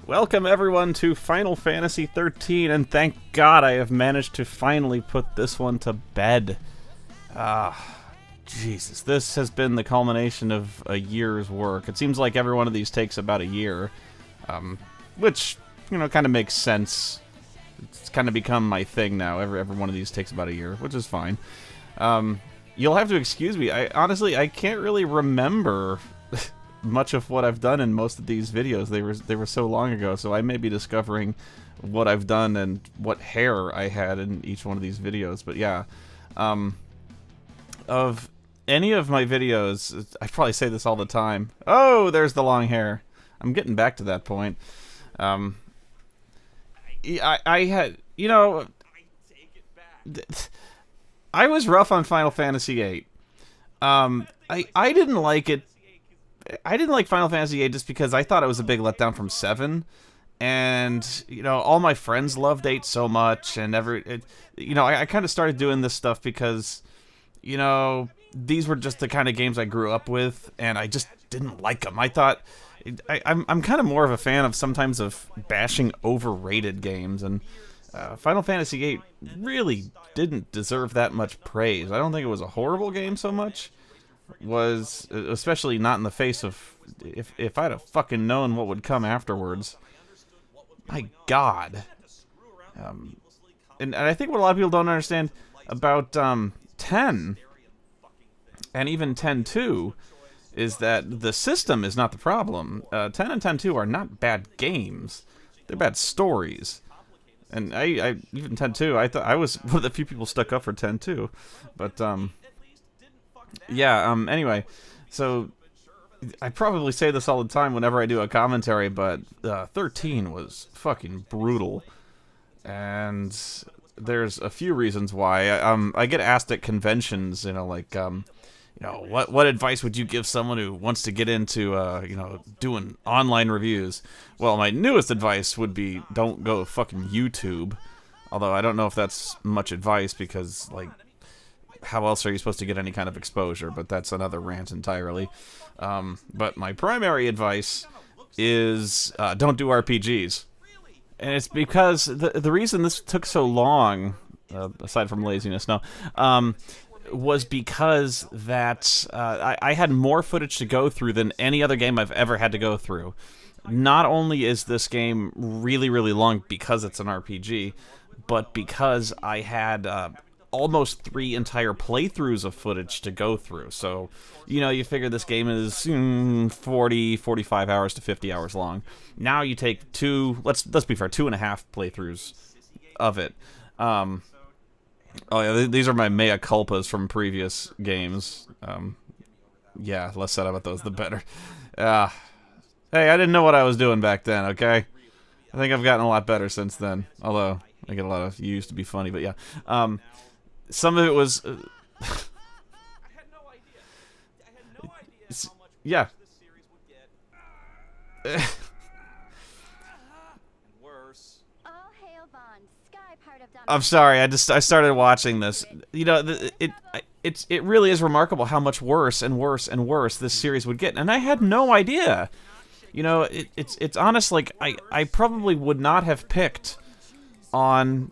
Welcome everyone to Final Fantasy XIII, and thank God I have managed to finally put this one to bed. Jesus, this has been the culmination of a year's work. It seems like every one of these takes about a year, which, you know, kind of makes sense. It's kind of become my thing now. Every one of these takes about a year, which is fine. You'll have to excuse me. Honestly, I can't really remember much of what I've done in most of these videos. They were so long ago, so I may be discovering what I've done and what hair I had in each one of these videos. But yeah, of any of my videos, I probably say this all the time. Oh, there's the long hair. I'm getting back to that point. I had, you know, I was rough on Final Fantasy VIII. I didn't like it. I didn't like Final Fantasy VIII just because I thought it was a big letdown from 7, and you know, all my friends loved 8 so much, and you know, I kind of started doing this stuff because, you know, these were just the kind of games I grew up with, and I just didn't like them. I thought I'm kind of more of a fan of sometimes of bashing overrated games, and Final Fantasy VIII really didn't deserve that much praise. I don't think it was a horrible game so much. Was especially not in the face of if I'd have fucking known what would come afterwards. My God. And I think what a lot of people don't understand about 10 and even 10-2 is that the system is not the problem. 10 and 10-2 are not bad games; they're bad stories. And I even 10-2, I thought I was one of the few people stuck up for 10-2, but yeah, anyway, so I probably say this all the time whenever I do a commentary, but 13 was fucking brutal, and there's a few reasons why. I get asked at conventions, you know, like, you know, what advice would you give someone who wants to get into, you know, doing online reviews? Well, my newest advice would be don't go fucking YouTube, although I don't know if that's much advice because, like, how else are you supposed to get any kind of exposure? But that's another rant entirely. But my primary advice is don't do RPGs. And it's because the reason this took so long, aside from laziness, no, was because that I had more footage to go through than any other game I've ever had to go through. Not only is this game really, really long because it's an RPG, but because I had almost 3 entire playthroughs of footage to go through. So, you know, you figure this game is 40, 45 hours to 50 hours long. Now you take let's be fair, 2.5 playthroughs of it. Oh yeah, these are my mea culpas from previous games. Yeah, less said about those, the better. Hey, I didn't know what I was doing back then, okay? I think I've gotten a lot better since then. Although, I get a lot of used to be funny, but yeah. Some of it was... I had no idea. I had no idea how much yeah. this series would get. And worse. All hail Vaughn, Sky part of I'm sorry, I started watching this. You know, it really is remarkable how much worse and worse and worse this series would get, and I had no idea. You know, it's honest, like, I probably would not have picked on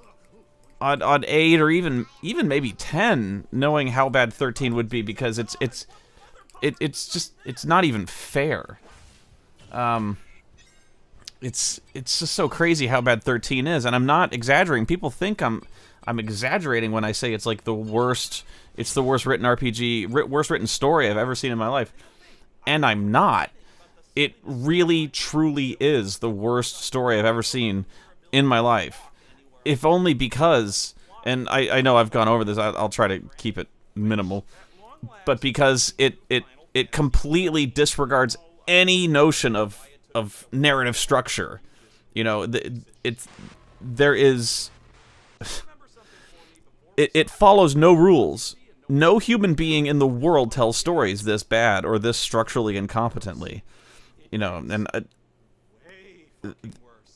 8 or even maybe 10, knowing how bad 13 would be, because it's not even fair. It's just so crazy how bad 13 is, and I'm not exaggerating. People think I'm exaggerating when I say it's like the worst. It's the worst written RPG, worst written story I've ever seen in my life, and I'm not. It really, truly is the worst story I've ever seen in my life. If only because, and I know I've gone over this, I'll try to keep it minimal, but because it completely disregards any notion of narrative structure. You know, it follows no rules. No human being in the world tells stories this bad or this structurally incompetently. You know,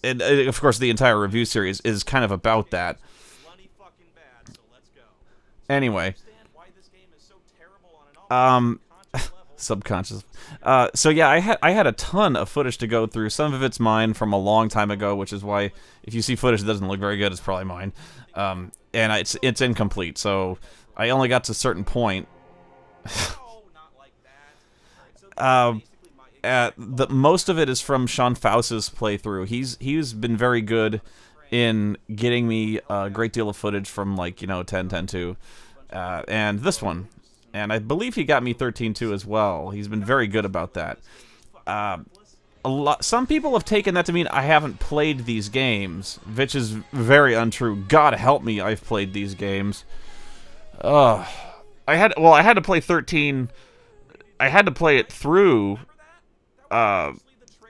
and of course the entire review series is kind of about that. Anyway, subconscious. So yeah, I had a ton of footage to go through. Some of it's mine from a long time ago, which is why if you see footage that doesn't look very good, it's probably mine. And it's incomplete. So I only got to a certain point. Most of it is from Sean Faust's playthrough. He's been very good in getting me a great deal of footage from, like, 10.10.2, and this one. And I believe he got me 13.2 as well. He's been very good about that. Some people have taken that to mean I haven't played these games, which is very untrue. God help me, I've played these games. I had to play 13. I had to play it through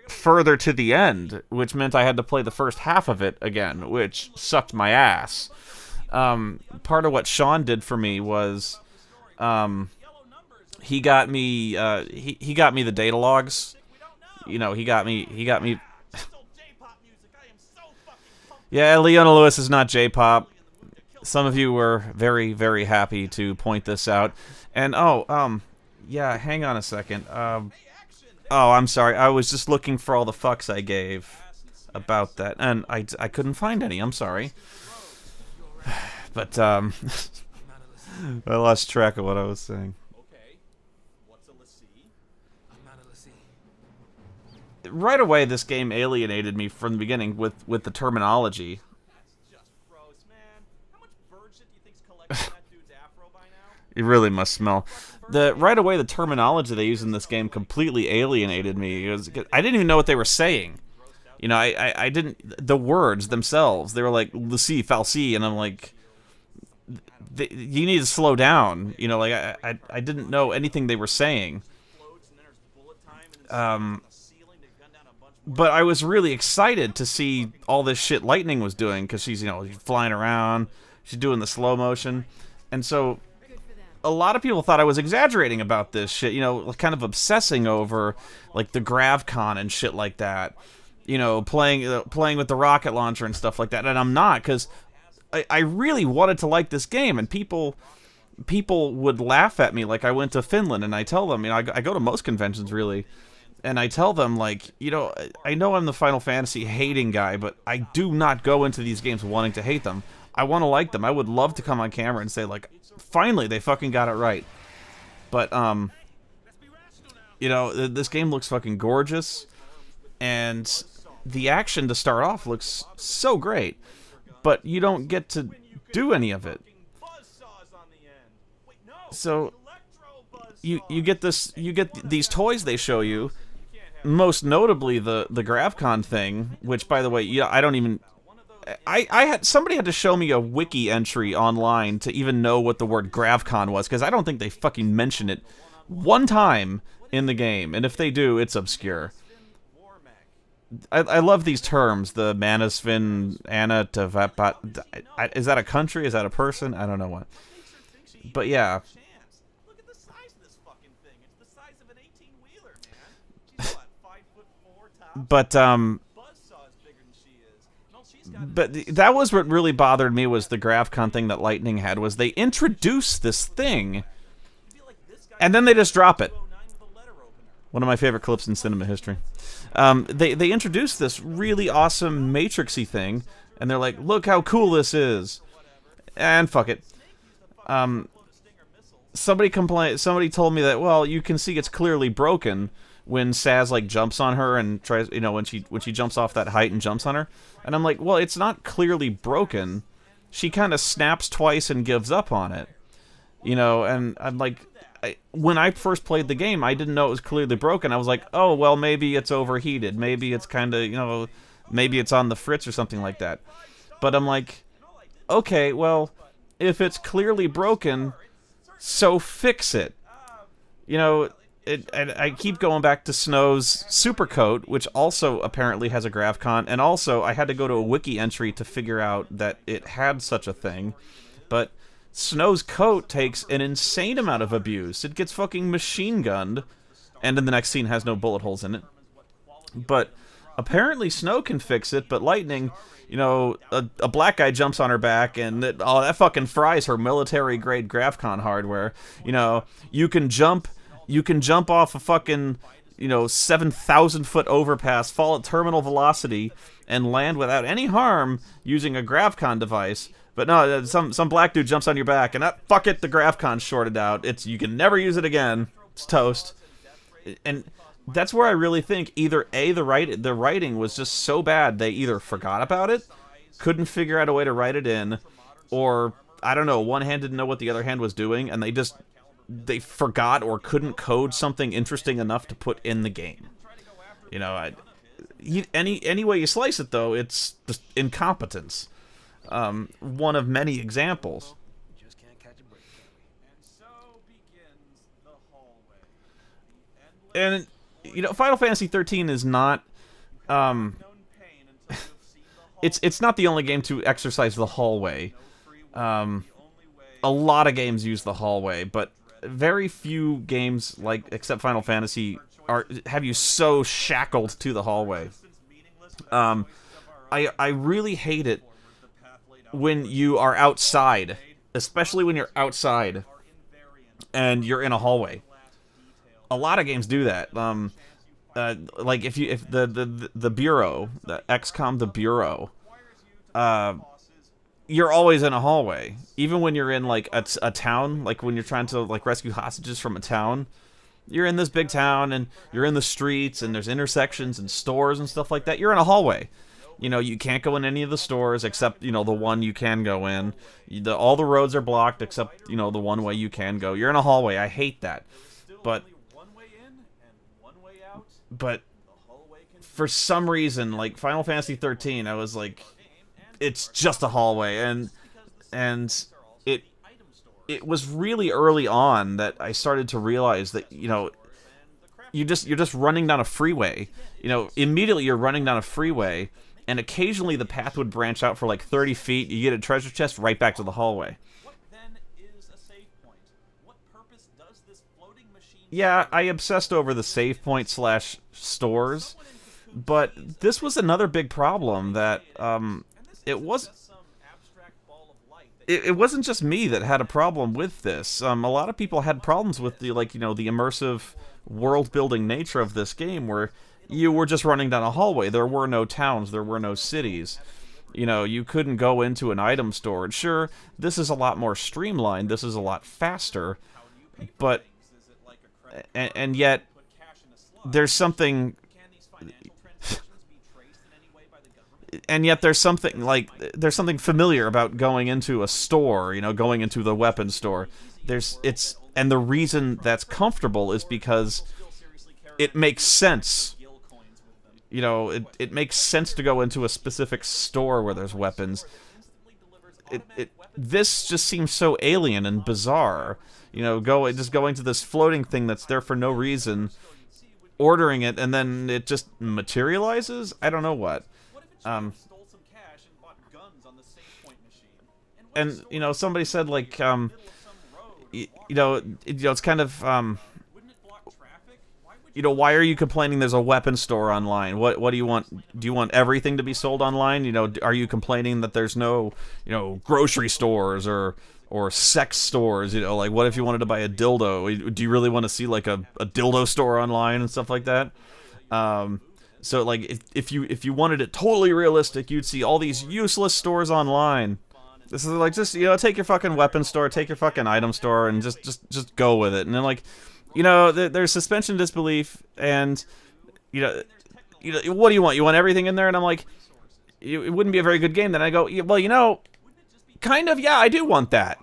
further to the end, which meant I had to play the first half of it again, which sucked my ass. Part of what Sean did for me was he got me he got me the data logs. He got me Yeah, Leona Lewis is not J-pop. Some of you were very, very happy to point this out. And yeah, hang on a second. Oh, I'm sorry. I was just looking for all the fucks I gave about that, and I couldn't find any. I'm sorry. But I lost track of what I was saying. Right away, this game alienated me from the beginning with the terminology. It really must smell. Right away, the terminology they use in this game completely alienated me. I didn't even know what they were saying. I didn't. The words themselves, they were like "Lucy, Falsi," and I'm like, you need to slow down. I didn't know anything they were saying. But I was really excited to see all this shit Lightning was doing, because she's flying around, she's doing the slow motion, and so a lot of people thought I was exaggerating about this shit, kind of obsessing over, like, the GravCon and shit like that, playing with the rocket launcher and stuff like that, and I'm not, because I really wanted to like this game, and people would laugh at me. Like, I went to Finland, and I tell them, I go to most conventions, really, and I tell them, like, I know I'm the Final Fantasy hating guy, but I do not go into these games wanting to hate them. I want to like them. I would love to come on camera and say, like, finally, they fucking got it right. But, this game looks fucking gorgeous, and the action to start off looks so great, but you don't get to do any of it. So, you get these toys they show you, most notably the GravCon thing, which, by the way, I don't even... somebody had to show me a wiki entry online to even know what the word GravCon was, because I don't think they fucking mention it one time in the game, and if they do, it's obscure. I love these terms, the Manasvin, Anna, Tavapat. Is that a country? Is that a person? I don't know what. But yeah. Look at the size of this fucking thing. It's the size of an 18-wheeler, man. She's what, 5'4" top? But that was what really bothered me, was the GravCon thing that Lightning had, was they introduced this thing, and then they just drop it. One of my favorite clips in cinema history. They introduced this really awesome Matrixy thing, and they're like, look how cool this is. And fuck it. Somebody told me that, well, you can see it's clearly broken when Saz, like, jumps on her and tries, when she jumps off that height and jumps on her. And I'm like, well, it's not clearly broken. She kind of snaps twice and gives up on it. And I'm like, when I first played the game, I didn't know it was clearly broken. I was like, oh, well, maybe it's overheated. Maybe it's kind of, maybe it's on the fritz or something like that. But I'm like, okay, well, if it's clearly broken, so fix it. And I keep going back to Snow's Supercoat, which also apparently has a GravCon, and also I had to go to a wiki entry to figure out that it had such a thing. But Snow's coat takes an insane amount of abuse. It gets fucking machine gunned, and in the next scene has no bullet holes in it. But apparently Snow can fix it, but Lightning, a black guy jumps on her back, and that fucking fries her military-grade GravCon hardware. You can jump You can jump off a fucking, 7,000-foot overpass, fall at terminal velocity, and land without any harm using a GravCon device. But no, some black dude jumps on your back, and fuck it, the GravCon's shorted out. You can never use it again. It's toast. And that's where I really think either A, the writing was just so bad they either forgot about it, couldn't figure out a way to write it in, or I don't know, one hand didn't know what the other hand was doing, and they forgot or couldn't code something interesting enough to put in the game. Any way you slice it, though, it's just incompetence. One of many examples. And Final Fantasy XIII is not. It's not the only game to exercise the hallway. A lot of games use the hallway, but very few games, except Final Fantasy, have you so shackled to the hallway. I really hate it when you are outside, especially when you're outside and you're in a hallway. A lot of games do that. Like if the Bureau, the XCOM the Bureau, you're always in a hallway, even when you're in a town. Like when you're trying to rescue hostages from a town, you're in this big town and you're in the streets and there's intersections and stores and stuff like that. You're in a hallway. You can't go in any of the stores except the one you can go in. All the roads are blocked except the one way you can go. You're in a hallway. I hate that, but for some reason, Final Fantasy XIII, I was like, it's just a hallway, and it was really early on that I started to realize that you're just running down a freeway. Immediately you're running down a freeway, and occasionally the path would branch out for 30 feet. You get a treasure chest, right back to the hallway. Yeah, I obsessed over the save point / stores, but this was another big problem that it wasn't just me that had a problem with this. A lot of people had problems with the the immersive world-building nature of this game, where you were just running down a hallway. There were no towns, there were no cities. You couldn't go into an item store. And sure, this is a lot more streamlined, this is a lot faster, but and yet there's something there's something familiar about going into a store, going into the weapons store. And the reason that's comfortable is because it makes sense. It makes sense to go into a specific store where there's weapons. This just seems so alien and bizarre. Going to this floating thing that's there for no reason, ordering it, and then it just materializes? I don't know what. And somebody said it's kind of why are you complaining there's a weapon store online? What do you want? Do you want everything to be sold online? Are you complaining that there's no grocery stores or sex stores? What if you wanted to buy a dildo? Do you really want to see a dildo store online and stuff like that? So if you wanted it totally realistic, you'd see all these useless stores online. This is just take your fucking weapon store, take your fucking item store, and just go with it. And then there's suspension of disbelief, and what do you want? You want everything in there? And I'm like, it wouldn't be a very good game. Then I go, well, kind of, yeah, I do want that.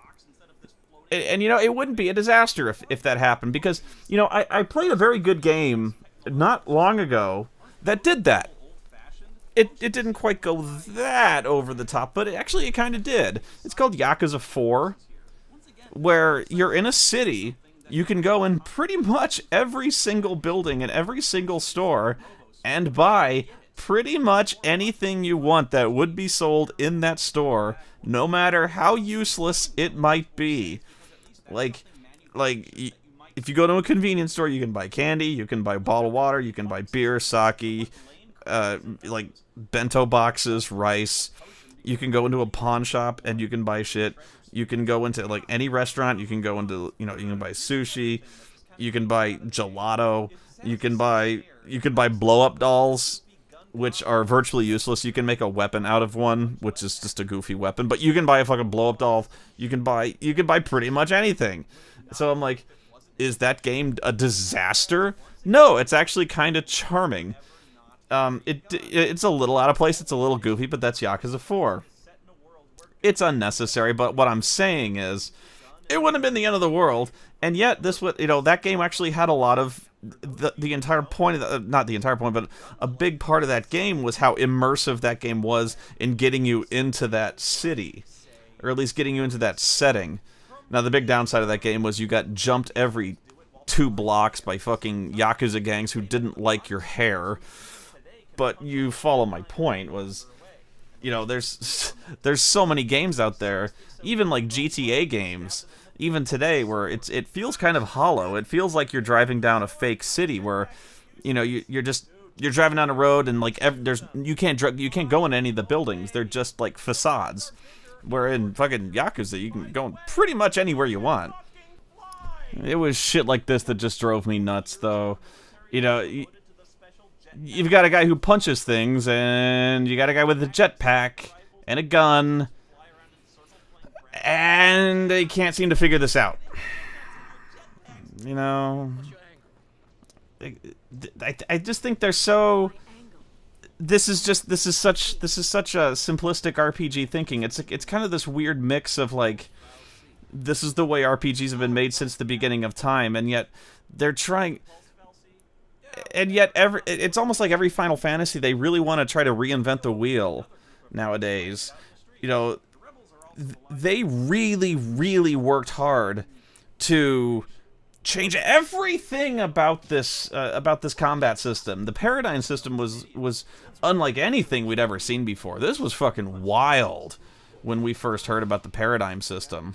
And it wouldn't be a disaster if that happened, because I played a very good game not long ago that did that. It didn't quite go that over the top, but it kind of did. It's called Yakuza 4, where you're in a city. You can go in pretty much every single building and every single store and buy pretty much anything you want that would be sold in that store, no matter how useless it might be. If you go to a convenience store, you can buy candy, you can buy bottled water, you can buy beer, sake, bento boxes, rice. You can go into a pawn shop and you can buy shit. You can go into any restaurant. You can go into you can buy sushi. You can buy gelato. You can buy blow-up dolls, which are virtually useless. You can make a weapon out of one, which is just a goofy weapon. But you can buy a fucking blow-up doll. You can buy pretty much anything. So I'm like, is that game a disaster? No, it's actually kind of charming. It's a little out of place. It's a little goofy, but that's Yakuza 4. It's unnecessary, but what I'm saying is, it wouldn't have been the end of the world, and yet this would, that game actually had a lot of the entire point of the, not the entire point, but a big part of that game was how immersive that game was in getting you into that city, or at least getting you into that setting. Now, the big downside of that game was you got jumped every 2 blocks by fucking Yakuza gangs who didn't like your hair. But you follow my point, was, there's so many games out there, even like GTA games, even today, where it feels kind of hollow. It feels like you're driving down a fake city where, you're driving down a road and like you can't go in any of the buildings. They're just like facades. Where in fucking Yakuza, you can go pretty much anywhere you want. It was shit like this that just drove me nuts, though. You've got a guy who punches things, and you got a guy with a jetpack and a gun, and they can't seem to figure this out. I just think they're so. This is such a simplistic RPG thinking. It's kind of this weird mix of like, this is the way RPGs have been made since the beginning of time, and yet they're trying. And yet, it's almost like every Final Fantasy, they really want to try to reinvent the wheel nowadays. They really, really worked hard to change everything about this combat system. The paradigm system was unlike anything we'd ever seen before. This was fucking wild when we first heard about the paradigm system.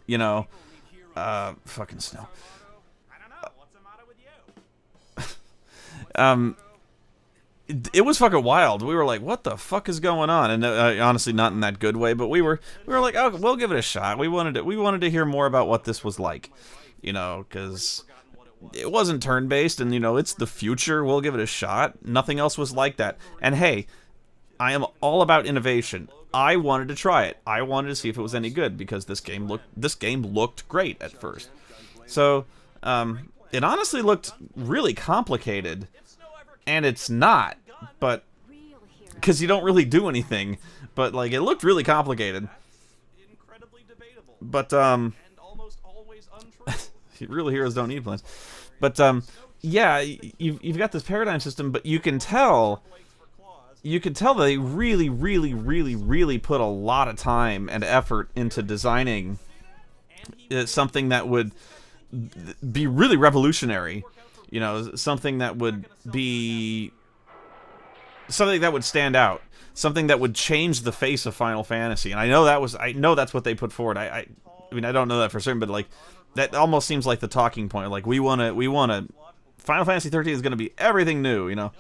Fucking snow. It was fucking wild. We were like, what the fuck is going on? And honestly, not in that good way, but we were like, oh, we'll give it a shot. We wanted to hear more about what this was like, because it wasn't turn-based, and it's the future. We'll give it a shot. Nothing else was like that. And hey, I am all about innovation. I wanted to try it. I wanted to see if it was any good, because this game looked great at first. So it honestly looked really complicated. And it's not, but because you don't really do anything, but like it looked really complicated. But real heroes don't need plans. But yeah, you've got this paradigm system, but you can tell they really, really, really, really put a lot of time and effort into designing something that would be really revolutionary. Something that would stand out, something that would change the face of Final Fantasy. And I know that's what they put forward. I mean, I don't know that for certain, but like that almost seems like the talking point. Like we want to Final Fantasy 13 is going to be everything new,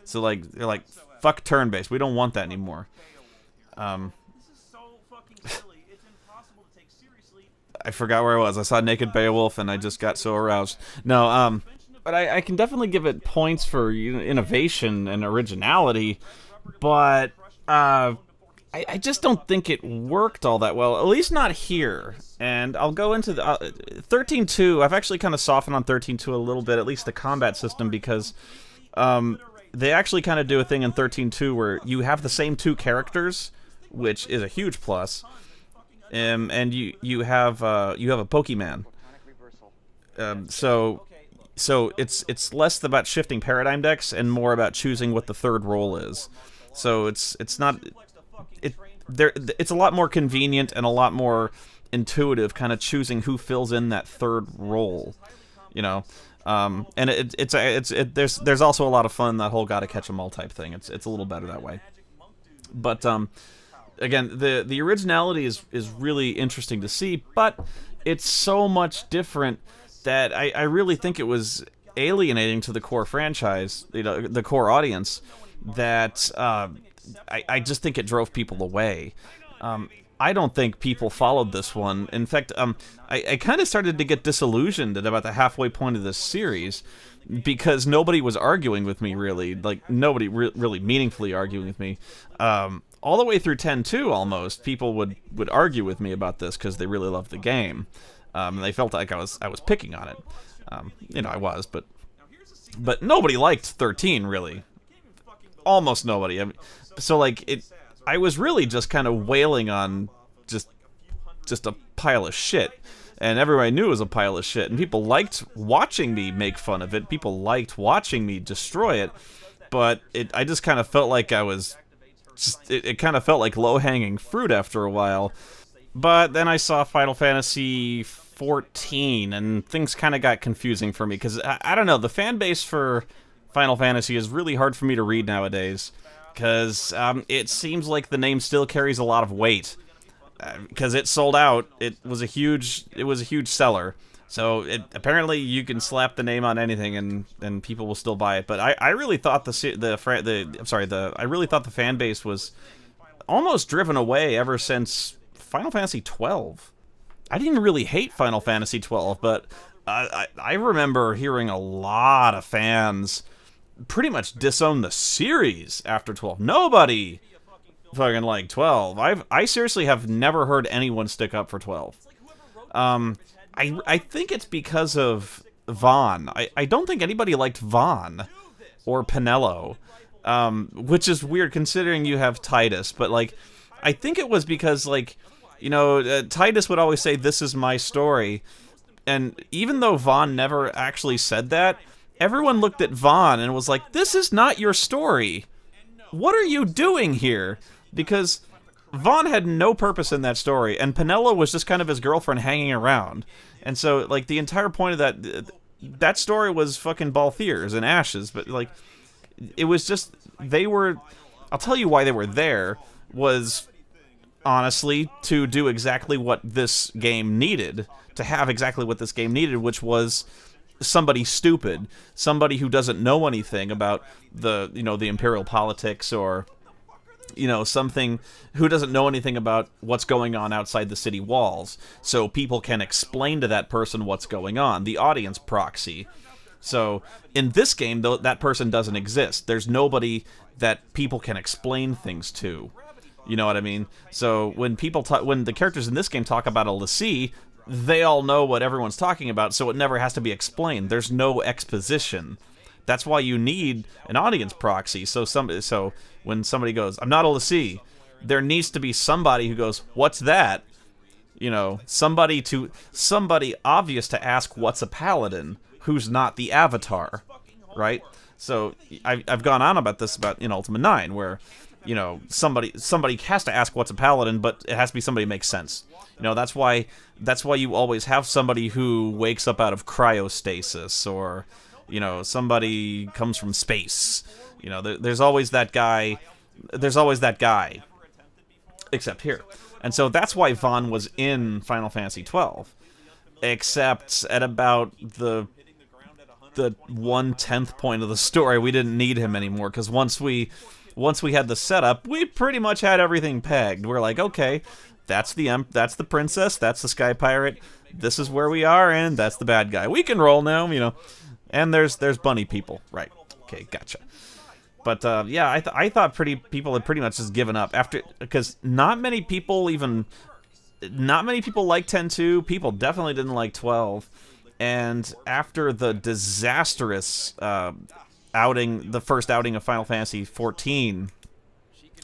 So like they're like, fuck turn-based. We don't want that anymore. I forgot where I was. I saw Naked Beowulf and I just got so aroused. No, but I can definitely give it points for innovation and originality, but I just don't think it worked all that well, at least not here. And I'll go into the 13.2. I've actually kind of softened on 13.2 a little bit, at least the combat system, because they actually kind of do a thing in 13.2 where you have the same 2 characters, which is a huge plus, and you have a Pokemon. So it's less about shifting paradigm decks and more about choosing what the third role is. So it's a lot more convenient and a lot more intuitive, kind of choosing who fills in that third role, and there's also a lot of fun, that whole gotta catch 'em all type thing. It's a little better that way. But again, the originality is really interesting to see, but it's so much different that I really think it was alienating to the core franchise, the core audience, that I just think it drove people away. I don't think people followed this one. In fact, I kind of started to get disillusioned at about the halfway point of this series because nobody was arguing with me, really. Like, nobody really meaningfully arguing with me. All the way through 10-2, almost, people would argue with me about this because they really loved the game. And they felt like I was picking on it. I was, but nobody liked 13, really. Almost nobody. I mean, so, like, I was really just kind of wailing on just a pile of shit. And everybody knew it was a pile of shit. And people liked watching me make fun of it. People liked watching me destroy it. But I just kind of felt like I was... It kind of felt like low-hanging fruit after a while. But then I saw Final Fantasy 14, and things kind of got confusing for me. Because, I don't know, the fan base for Final Fantasy is really hard for me to read nowadays. Because it seems like the name still carries a lot of weight. Because it sold out, it was a huge seller. So apparently you can slap the name on anything and people will still buy it. But I really thought I really thought the fan base was almost driven away ever since Final Fantasy XII. I didn't really hate Final Fantasy XII, but I remember hearing a lot of fans pretty much disown the series after 12. Nobody fucking like 12. I seriously have never heard anyone stick up for 12. I think it's because of Vaughn. I don't think anybody liked Vaughn or Pinello, which is weird considering you have Titus. But like, I think it was because like, Titus would always say, "This is my story," and even though Vaughn never actually said that, everyone looked at Vaughn and was like, "This is not your story. What are you doing here?" Because Vaughn had no purpose in that story, and Pinello was just kind of his girlfriend hanging around. And so, like, the entire point of that story was fucking Balthiers and Ashes, but, like, it was just, I'll tell you why they were there, was, honestly, to do exactly what this game needed, to have exactly what this game needed, which was somebody stupid, somebody who doesn't know anything about the imperial politics, or something who doesn't know anything about what's going on outside the city walls, so people can explain to that person what's going on, the audience proxy. So in this game, though, that person doesn't exist. There's nobody that people can explain things to. You know what I mean? So when when the characters in this game talk about a l'Cie, they all know what everyone's talking about, so it never has to be explained. There's no exposition. That's why you need an audience proxy. So when somebody goes, "I'm not a l'Cie," there needs to be somebody who goes, "What's that?" Somebody obvious to ask, "What's a paladin?" Who's not the avatar, right? So I've gone on about this in Ultima 9, where somebody has to ask what's a paladin, but it has to be somebody who makes sense. That's why you always have somebody who wakes up out of cryostasis, or somebody comes from space. There's always that guy. Except here. And so that's why Vaughn was in Final Fantasy 12. Except at about the 1/10 point of the story, we didn't need him anymore, because once we had the setup, we pretty much had everything pegged. We're like, okay, that's the princess, that's the sky pirate, this is where we are, and that's the bad guy. We can roll now, And there's bunny people, right? Okay, gotcha. But yeah, I thought people had pretty much just given up after, because not many people liked 10-2. People definitely didn't like 12. And after the disastrous the first outing of Final Fantasy 14,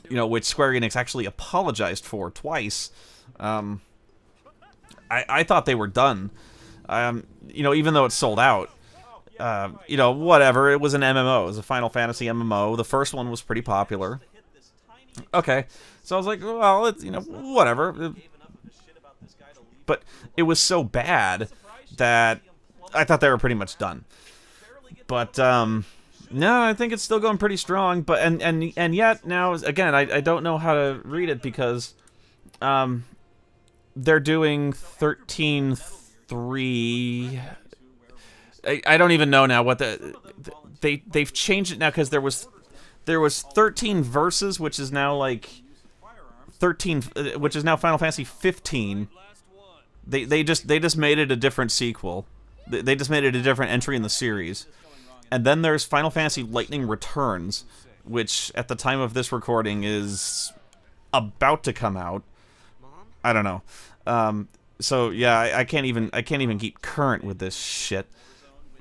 which Square Enix actually apologized for twice, I thought they were done. Even though it sold out. Whatever. It was an MMO. It was a Final Fantasy MMO. The first one was pretty popular. Okay. So I was like, well, it's, whatever. But it was so bad that I thought they were pretty much done. But, no, I think it's still going pretty strong. But, and yet, now, again, I don't know how to read it, because, they're doing 13.3... I don't even know now what they've changed it now, because there was 13 verses, which is now like 13, which is now Final Fantasy 15. They just made it a different sequel. They just made it a different entry in the series. And then there's Final Fantasy Lightning Returns, which at the time of this recording is about to come out. I don't know. So yeah, I can't even keep current with this shit.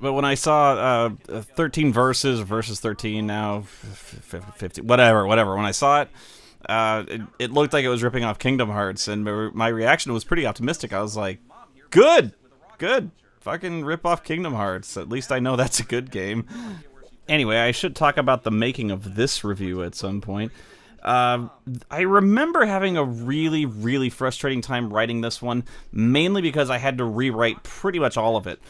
But when I saw 13 versus 13 now, 50, whatever. When I saw it, it looked like it was ripping off Kingdom Hearts, and my reaction was pretty optimistic. I was like, good, fucking rip off Kingdom Hearts. At least I know that's a good game. Anyway, I should talk about the making of this review at some point. I remember having a really, really frustrating time writing this one, mainly because I had to rewrite pretty much all of it.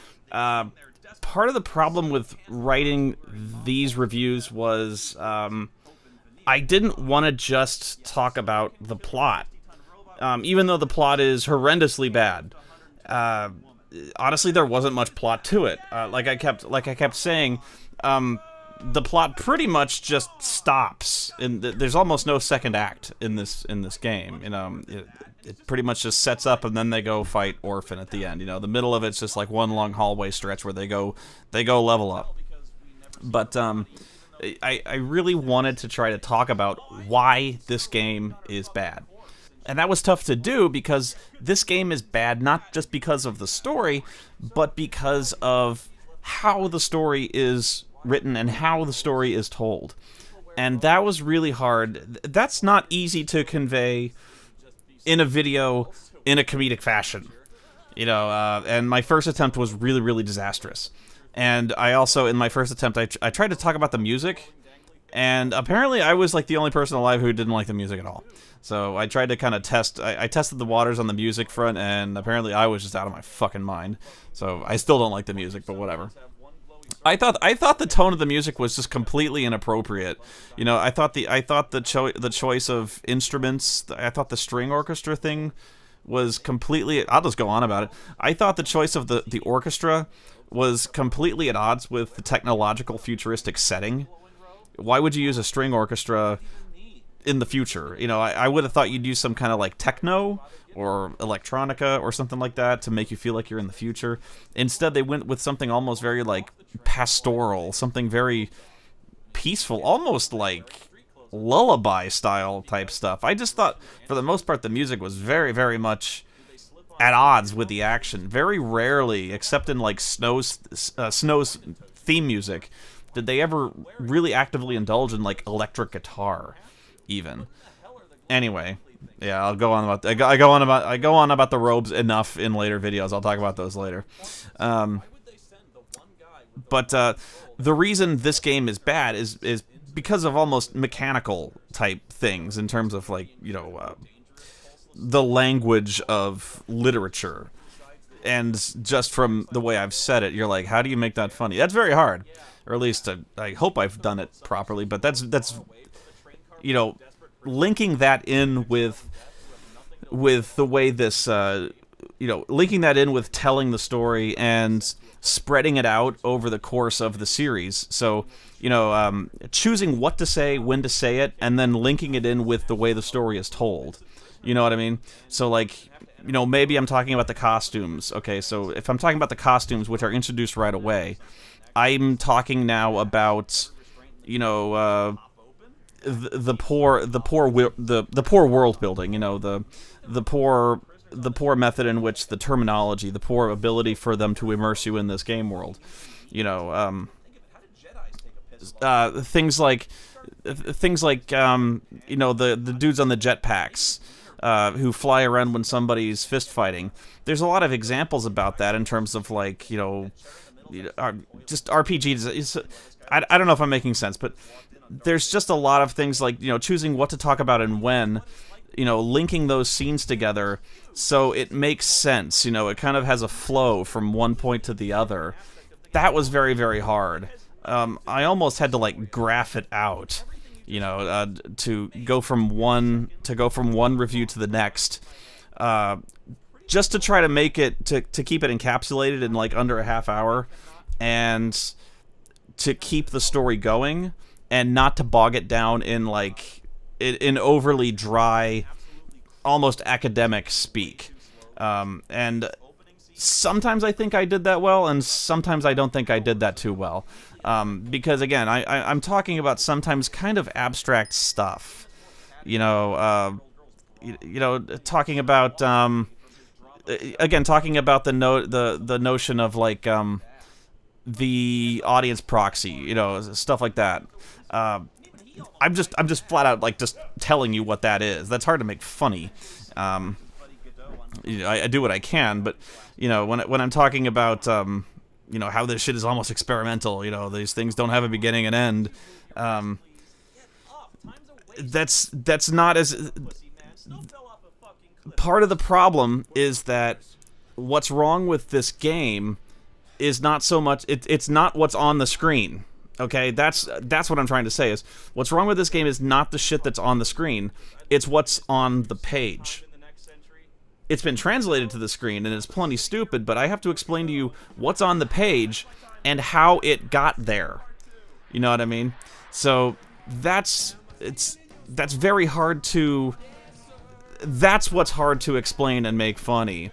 Part of the problem with writing these reviews was I didn't want to just talk about the plot, even though the plot is horrendously bad. Honestly, there wasn't much plot to it. Like I kept saying, the plot pretty much just stops, and there's almost no second act in this game. You know, it pretty much just sets up, and then they go fight Orphan at the end. You know, the middle of it's just like one long hallway stretch where they go level up. But I really wanted to try to talk about why this game is bad. And that was tough to do because this game is bad not just because of the story, but because of how the story is written and how the story is told. And that was really hard. That's not easy to convey in a video in a comedic fashion. You know, and my first attempt was really, really disastrous. And I also, in my first attempt, I tried to talk about the music, and apparently I was like the only person alive who didn't like the music at all. So I tried to kind of test, I tested the waters on the music front, and apparently I was just out of my fucking mind. So I still don't like the music, but whatever. I thought the tone of the music was just completely inappropriate. You know, I thought the choice of instruments, I thought the string orchestra thing was completely, I'll just go on about it. I thought the choice of the orchestra was completely at odds with the technological futuristic setting. Why would you use a string orchestra in the future? You know, I would have thought you'd use some kind of like techno or electronica or something like that to make you feel like you're in the future. Instead, they went with something almost very like pastoral, something very peaceful, almost like lullaby style type stuff. I just thought, for the most part, the music was very, very much at odds with the action. Very rarely, except in like Snow's theme music, did they ever really actively indulge in like electric guitar, even. Anyway, yeah, I'll go on about I go on about the robes enough in later videos. I'll talk about those later. But the reason this game is bad is because of almost mechanical type things in terms of like, you know, the language of literature. And just from the way I've said it, you're like, how do you make that funny? That's very hard. Or at least I hope I've done it properly. But that's you know, linking that in with the way this, you know, linking that in with telling the story and spreading it out over the course of the series. So, you know, choosing what to say, when to say it, and then linking it in with the way the story is told. You know what I mean? So, like, you know, maybe I'm talking about the costumes. Okay, so if I'm talking about the costumes, which are introduced right away, I'm talking now about, you know, the poor world building. You know, the poor method in which the terminology, the poor ability for them to immerse you in this game world. You know, things like you know, the dudes on the jetpacks. Who fly around when somebody's fist fighting. There's a lot of examples about that in terms of, like, you know, just RPGs. I don't know if I'm making sense, but there's just a lot of things like, you know, choosing what to talk about and when, you know, linking those scenes together so it makes sense. You know, it kind of has a flow from one point to the other. That was very, very hard. I almost had to, like, graph it out. You know, to go from one review to the next, just to try to make it to keep it encapsulated in like under a half hour, and to keep the story going, and not to bog it down in like in overly dry almost academic speak. And sometimes I think I did that well, and sometimes I don't think I did that too well. Because, again, I'm talking about sometimes kind of abstract stuff. Talking about... again, talking about the notion of, like, the audience proxy, stuff like that. I'm just flat out, like, just telling you what that is. That's hard to make funny. I do what I can, but when I'm talking about how this shit is almost experimental, these things don't have a beginning and end. That's not as... Part of the problem is that what's wrong with this game is not so much... It's not what's on the screen. Okay, that's what I'm trying to say, is what's wrong with this game is not the shit that's on the screen. It's what's on the page. It's been translated to the screen, and it's plenty stupid, but I have to explain to you what's on the page and how it got there. You know what I mean? So that's very hard to... That's what's hard to explain and make funny.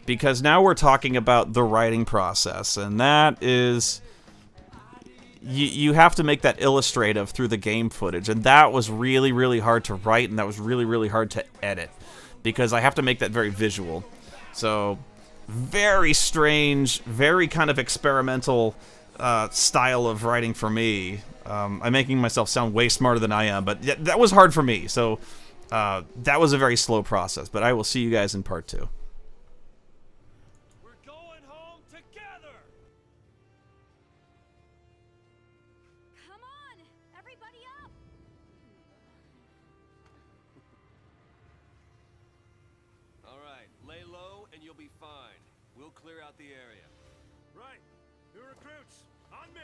Because now we're talking about the writing process, and that is... You have to make that illustrative through the game footage, and that was really, really hard to write, and that was really, really hard to edit, because I have to make that very visual. So, very strange, very kind of experimental style of writing for me. I'm making myself sound way smarter than I am, but that was hard for me, so that was a very slow process, but I will see you guys in part 2. Lay low and you'll be fine. We'll clear out the area. Right. New recruits, on me!